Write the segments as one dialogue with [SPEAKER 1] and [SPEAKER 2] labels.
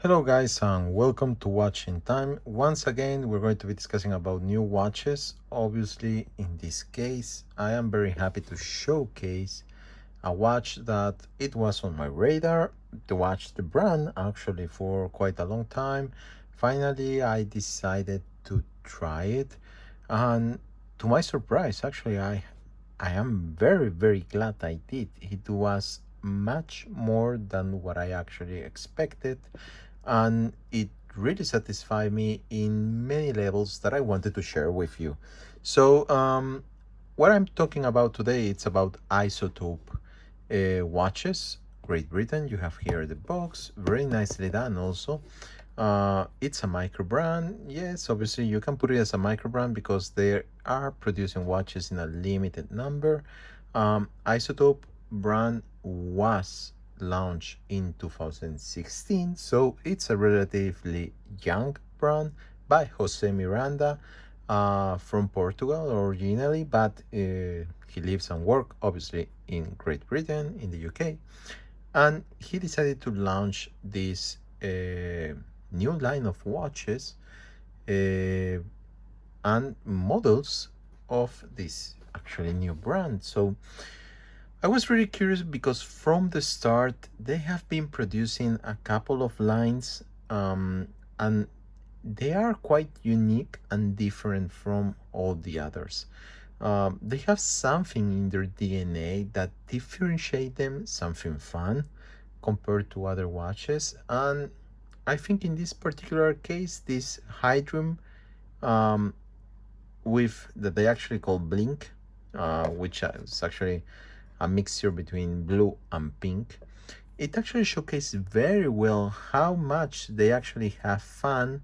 [SPEAKER 1] Hello guys and welcome to Watching Time. Once again we're going to be discussing about new watches. Obviously in this case I am very happy to showcase a watch that it was on my radar to watch the brand actually for quite a long time. Finally I decided to try it, and to my surprise actually I am very glad I did. It was much more than what I actually expected, and it really satisfied me in many levels that I wanted to share with you. So, what I'm talking about today, it's about Isotope watches, Great Britain. You have here the box, very nicely done also. It's a micro brand. Yes, obviously you can put it as a micro brand because they are producing watches in a limited number. Isotope brand was launched in 2016, so it's a relatively young brand by Jose Miranda, from Portugal originally, but he lives and works obviously in Great Britain, in the UK, and he decided to launch this new line of watches uh, and models of this actually new brand. So I was really curious because from the start they have been producing a couple of lines, and they are quite unique and different from all the others. They have something in their DNA that differentiate them, something fun compared to other watches. And I think in this particular case, this Hydrium, um, with that they actually call Blink, which is actually a mixture between blue and pink. It actually showcases very well how much they actually have fun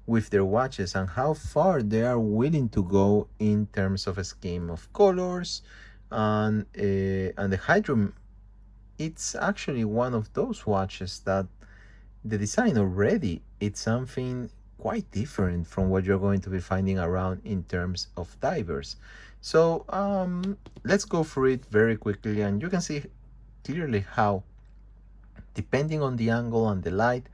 [SPEAKER 1] with their watches and how far they are willing to go in terms of a scheme of colors. And the Hydrum, it's actually one of those watches that the design already, it's something quite different from what you're going to be finding around in terms of divers. So let's go through it very quickly, and you can see clearly how, depending on the angle and the light,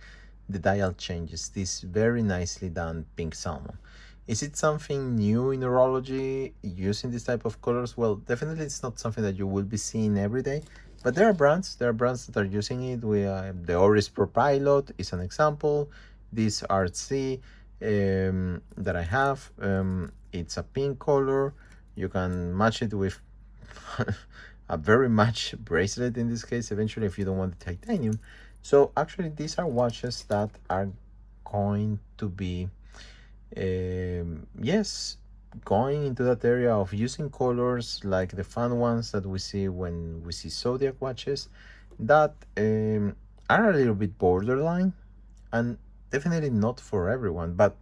[SPEAKER 1] the dial changes. This very nicely done pink salmon. Is it something new in neurology using this type of colors? Well, definitely it's not something that you will be seeing every day, but there are brands that are using it. The Oris Pro Pilot is an example. This RC that I have, it's a pink color. You can match it with a very much bracelet in this case, eventually, if you don't want the titanium. So actually these are watches that are going to be, yes, going into that area of using colors like the fun ones that we see when we see zodiac watches that are a little bit borderline and definitely not for everyone. But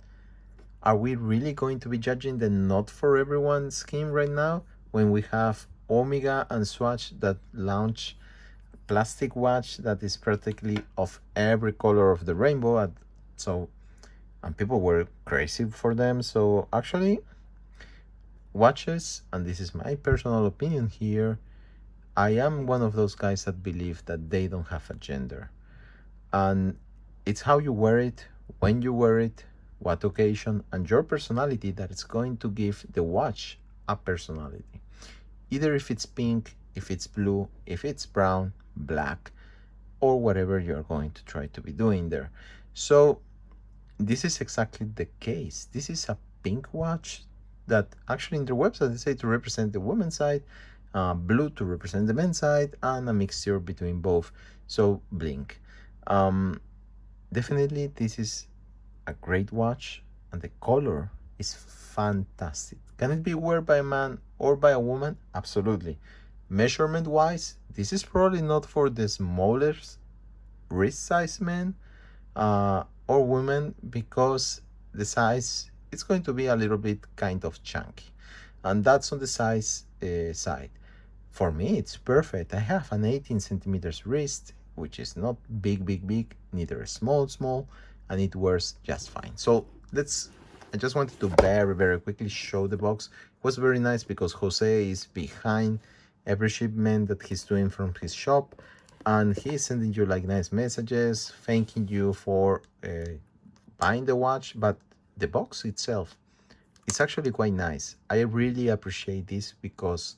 [SPEAKER 1] are we really going to be judging the not for everyone scheme right now when we have Omega and Swatch that launch plastic watch that is practically of every color of the rainbow? So, and people were crazy for them. So actually watches, and this is my personal opinion here, I am one of those guys that believe that they don't have a gender, and it's how you wear it, when you wear it, what occasion, and your personality that is going to give the watch a personality. Either if it's pink, if it's blue, if it's brown, black, or whatever you're going to try to be doing there. So this is exactly the case. This is a pink watch that actually in their website they say to represent the women's side, blue to represent the men's side, and a mixture between both. So Blink. Um, Definitely this is a great watch, and the color is fantastic. Can it be worn by a man or by a woman? Absolutely. Measurement wise, this is probably not for the smallest wrist size men or women, because the size it's going to be a little bit kind of chunky, and that's on the size side. For me it's perfect. I have an 18 centimeters wrist, which is not big, neither small, and it works just fine. So I just wanted to very quickly show the box. It was very nice because Jose is behind every shipment that he's doing from his shop. and he's sending you like nice messages, thanking you for buying the watch. But the box itself, it's actually quite nice. I really appreciate this because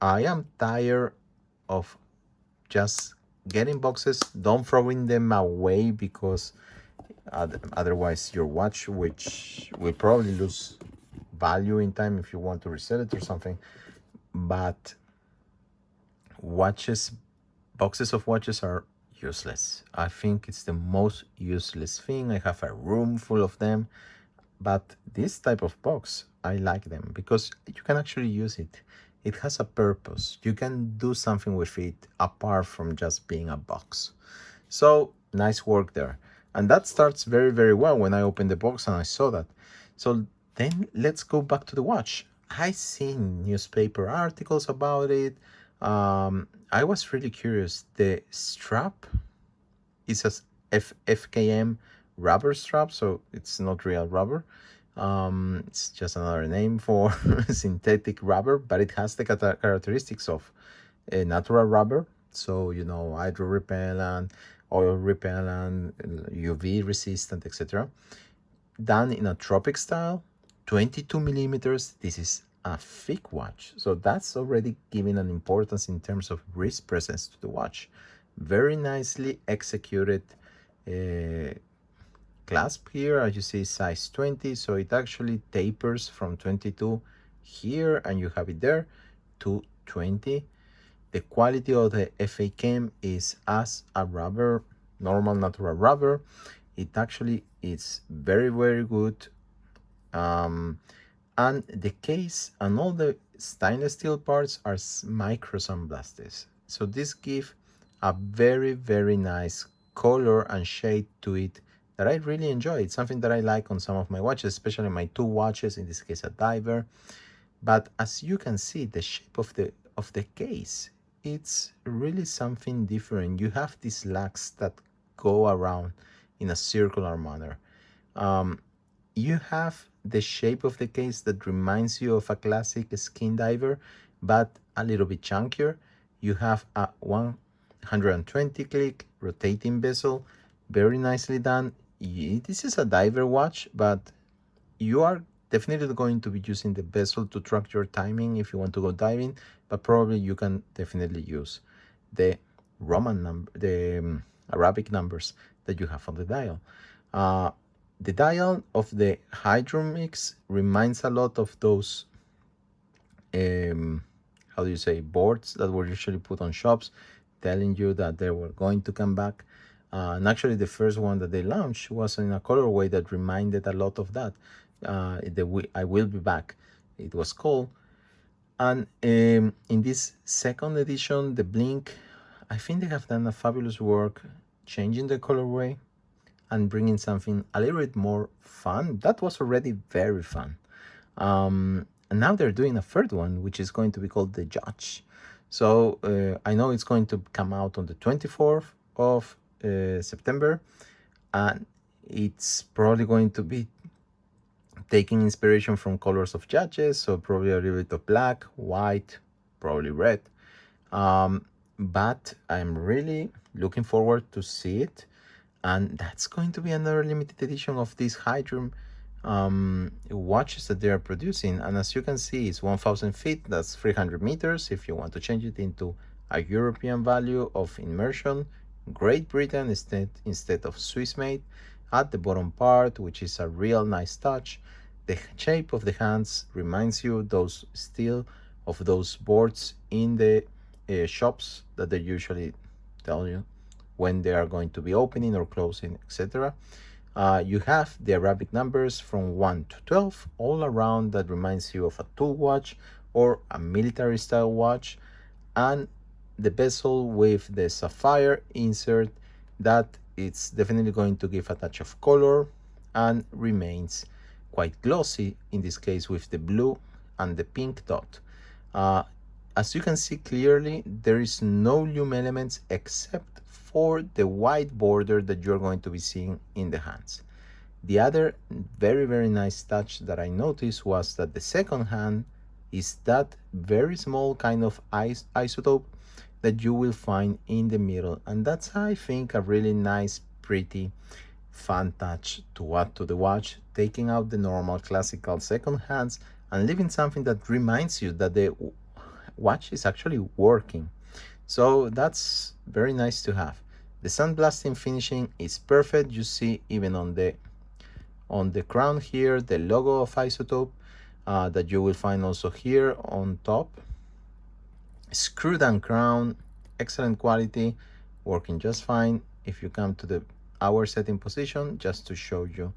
[SPEAKER 1] I am tired of just getting boxes, don't throwing them away, because otherwise your watch, which will probably lose value in time if you want to resell it or something. But watches, boxes of watches are useless. I think it's the most useless thing. I have a room full of them. But this type of box, I like them because you can actually use it. It has a purpose. You can do something with it apart from just being a box. So nice work there. And that starts very, very well when I opened the box and I saw that. So then let's go back to the watch. I seen newspaper articles about it. I was really curious. The strap is a FKM rubber strap, so it's not real rubber. It's just another name for synthetic rubber, but it has the characteristics of a natural rubber. So, you know, hydro repellent, oil repellent, UV resistant, etc. Done in a tropic style, 22 millimeters. This is a thick watch, so that's already giving an importance in terms of wrist presence to the watch. Very nicely executed clasp here, as you see, size 20, so it actually tapers from 22 here, and you have it there, to 20. The quality of the FACAM is as a rubber, normal natural rubber. It actually is very, very good. And the case and all the stainless steel parts are micro sandblasted. So this gives a very, very nice color and shade to it that I really enjoy. It's something that I like on some of my watches, especially my two watches, in this case a diver. But as you can see, the shape of the case, it's really something different. You have these lugs that go around in a circular manner. You have the shape of the case that reminds you of a classic skin diver, but a little bit chunkier. You have a 120 click rotating bezel, very nicely done. This is a diver watch, but you are definitely going to be using the bezel to track your timing if you want to go diving, but probably you can definitely use the Roman number, the Arabic numbers that you have on the dial. The dial of the Hydrium X reminds a lot of those, how do you say, boards that were usually put on shops, telling you that they were going to come back. And actually, the first one that they launched was in a colorway that reminded a lot of that. I Will Be Back, it was called. And in this second edition, the Blink, I think they have done a fabulous work changing the colorway and bringing something a little bit more fun. That was already very fun. And now they're doing a third one, which is going to be called the Judge. So I know it's going to come out on the 24th of September, and it's probably going to be taking inspiration from colors of judges, so probably a little bit of black, white, probably red. But I'm really looking forward to see it, and that's going to be another limited edition of these Hydrium watches that they are producing. And as you can see, it's 1,000 feet, that's 300 meters. If you want to change it into a European value of immersion, Great Britain instead of Swiss made. At the bottom part, which is a real nice touch, the shape of the hands reminds you those still of those boards in the shops that they usually tell you when they are going to be opening or closing, etc. You have the Arabic numbers from 1 to 12 all around. That reminds you of a tool watch or a military style watch, and the bezel with the sapphire insert that it's definitely going to give a touch of color and remains quite glossy, in this case with the blue and the pink dot. As you can see clearly, there is no lume elements except for the white border that you're going to be seeing in the hands. The other very, very nice touch that I noticed was that the second hand is that very small kind of isotope that you will find in the middle. And that's, I think, a really nice, pretty, fun touch to add to the watch, taking out the normal classical second hands and leaving something that reminds you that the watch is actually working. So that's very nice to have. The sandblasting finishing is perfect. You see even on the crown here the logo of Isotope that you will find also here on top. Screw down crown, excellent quality, working just fine. If you come to the hour setting position, just to show you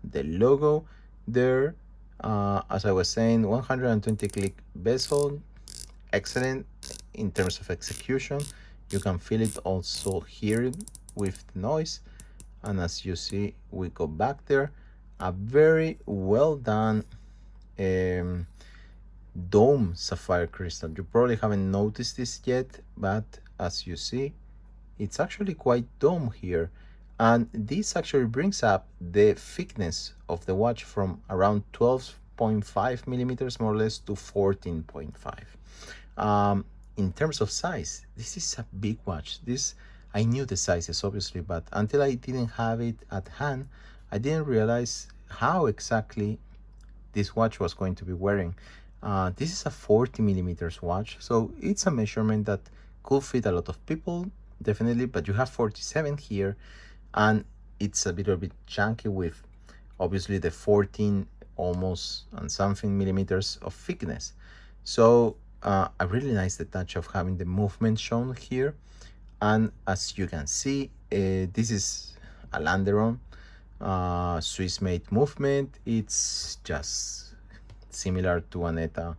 [SPEAKER 1] the logo there, as I was saying, 120 click bezel, excellent in terms of execution. You can feel it also here with the noise, and as you see, we go back there, a very well done dome sapphire crystal. You probably haven't noticed this yet, but as you see, it's actually quite dome here, and this actually brings up the thickness of the watch from around 12.5 millimeters more or less to 14.5. In terms of size, this is a big watch. This, I knew the sizes obviously, but until I didn't have it at hand, I didn't realize how exactly this watch was going to be wearing. This is a 40 millimeters watch, so it's a measurement that could fit a lot of people, definitely, but you have 47 here, and it's a little bit chunky with obviously the 14 almost and something millimeters of thickness. So I really nice the touch of having the movement shown here, and as you can see, this is a Landeron Swiss made movement. It's just similar to an ETA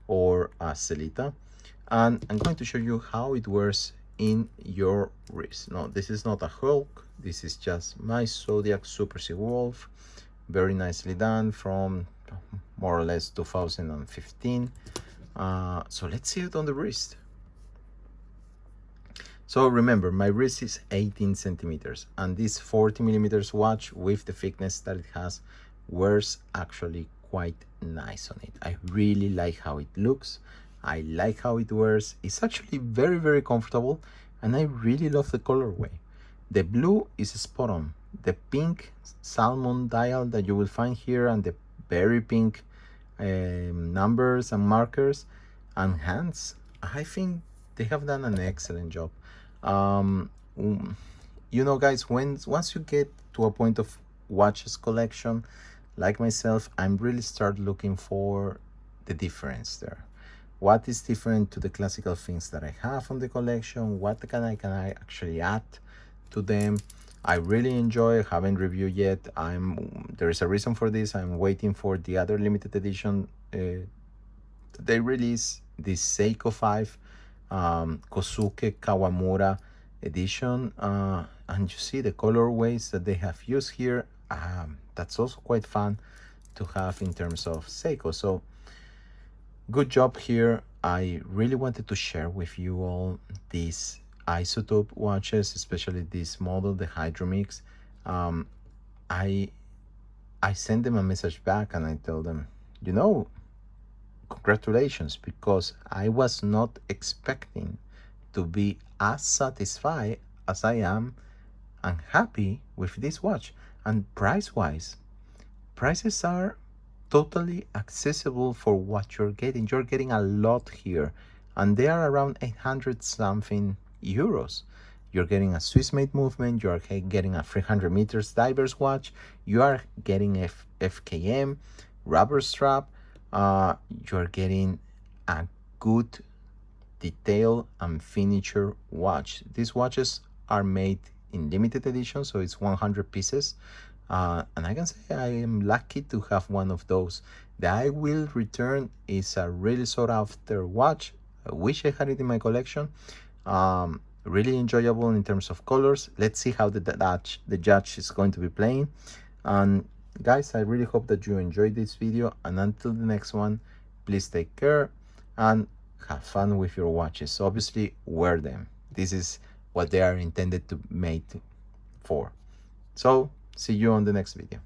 [SPEAKER 1] or a Celita, and I'm going to show you how it wears in your wrist. No, this is not a Hulk, this is just my Zodiac Super Sea Wolf, very nicely done from more or less 2015. So let's see it on the wrist. So remember, my wrist is 18 centimeters, and this 40 millimeters watch with the thickness that it has wears actually quite nice on it. I really like how it looks. I like how it wears. It's actually very, very comfortable, and I really love the colorway. The blue is spot on. The pink salmon dial that you will find here, and the very pink numbers and markers and hands, I think they have done an excellent job. You know, guys, once you get to a point of watches collection like myself, I'm really start looking for the difference there. What is different to the classical things that I have on the collection? What can I actually add to them? I really enjoy, haven't reviewed yet. There is a reason for this. I'm waiting for the other limited edition they release, this Seiko 5 Kosuke Kawamura edition, and you see the colorways that they have used here. That's also quite fun to have in terms of Seiko. So good job here. I really wanted to share with you all these Isotope watches, especially this model, the Hydrium X. I sent them a message back and I told them, you know, congratulations, because I was not expecting to be as satisfied as I am and happy with this watch. And price-wise, prices are totally accessible for what you're getting. You're getting a lot here, and they are around 800 something euros. You're getting a Swiss-made movement, you are getting a 300 meters divers watch, you are getting FKM, rubber strap, you're getting a good detail and finisher watch. These watches are made in limited edition, so it's 100 pieces. And I can say I am lucky to have one of those. The I Will Return is a really sought after watch. I wish I had it in my collection. Really enjoyable in terms of colors. Let's see how the judge is going to be playing. And guys, I really hope that you enjoyed this video, and until the next one, please take care and have fun with your watches. Obviously, wear them. This is what they are intended to made for. So see you on the next video.